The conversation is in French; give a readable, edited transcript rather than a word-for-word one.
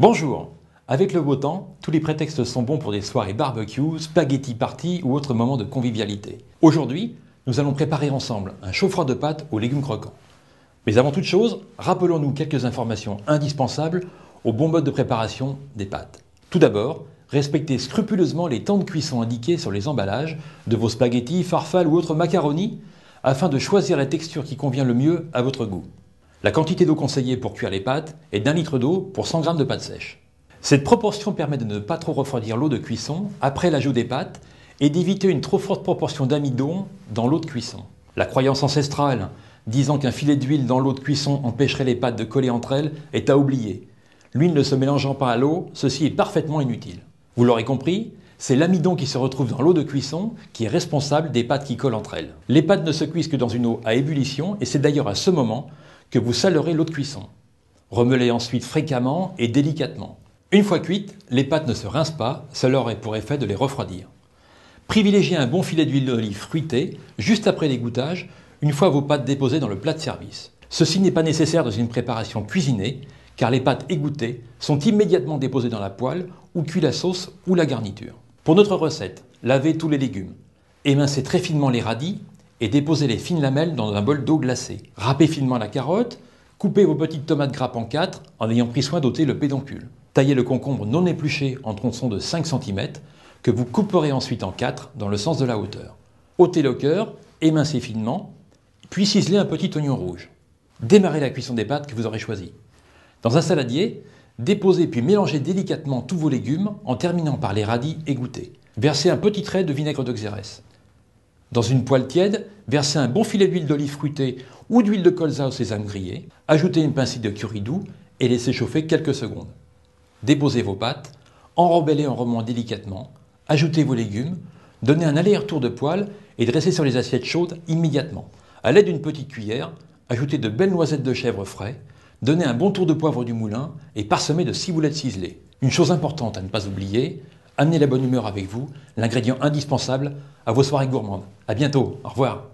Bonjour! Avec le beau temps, tous les prétextes sont bons pour des soirées barbecue, spaghetti party ou autres moments de convivialité. Aujourd'hui, nous allons préparer ensemble un chaud-froid de pâtes aux légumes croquants. Mais avant toute chose, rappelons-nous quelques informations indispensables au bon mode de préparation des pâtes. Tout d'abord, respectez scrupuleusement les temps de cuisson indiqués sur les emballages de vos spaghettis, farfales ou autres macaronis afin de choisir la texture qui convient le mieux à votre goût. La quantité d'eau conseillée pour cuire les pâtes est d'1 litre d'eau pour 100 g de pâtes sèches. Cette proportion permet de ne pas trop refroidir l'eau de cuisson après l'ajout des pâtes et d'éviter une trop forte proportion d'amidon dans l'eau de cuisson. La croyance ancestrale disant qu'un filet d'huile dans l'eau de cuisson empêcherait les pâtes de coller entre elles est à oublier. L'huile ne se mélangeant pas à l'eau, ceci est parfaitement inutile. Vous l'aurez compris, c'est l'amidon qui se retrouve dans l'eau de cuisson qui est responsable des pâtes qui collent entre elles. Les pâtes ne se cuisent que dans une eau à ébullition et c'est d'ailleurs à ce moment que vous salerez l'eau de cuisson. Remuez ensuite fréquemment et délicatement. Une fois cuites, les pâtes ne se rincent pas, cela aurait pour effet de les refroidir. Privilégiez un bon filet d'huile d'olive fruitée juste après l'égouttage, une fois vos pâtes déposées dans le plat de service. Ceci n'est pas nécessaire dans une préparation cuisinée, car les pâtes égouttées sont immédiatement déposées dans la poêle où cuit la sauce ou la garniture. Pour notre recette, lavez tous les légumes. Émincez très finement les radis et déposez les fines lamelles dans un bol d'eau glacée. Râpez finement la carotte, coupez vos petites tomates grappes en 4 en ayant pris soin d'ôter le pédoncule. Taillez le concombre non épluché en tronçons de 5 cm que vous couperez ensuite en 4 dans le sens de la hauteur. Ôtez le cœur, émincez finement, puis ciselez un petit oignon rouge. Démarrez la cuisson des pâtes que vous aurez choisies. Dans un saladier, déposez puis mélangez délicatement tous vos légumes en terminant par les radis égouttés. Versez un petit trait de vinaigre de xérès. Dans une poêle tiède, versez un bon filet d'huile d'olive fruitée ou d'huile de colza au sésame grillé, ajoutez une pincée de curry doux et laissez chauffer quelques secondes. Déposez vos pâtes, enrobez-les en remuant délicatement, ajoutez vos légumes, donnez un aller-retour de poêle et dressez sur les assiettes chaudes immédiatement. À l'aide d'une petite cuillère, ajoutez de belles noisettes de chèvre frais, donnez un bon tour de poivre du moulin et parsemez de ciboulettes ciselées. Une chose importante à ne pas oublier, amenez la bonne humeur avec vous, l'ingrédient indispensable à vos soirées gourmandes. À bientôt, au revoir.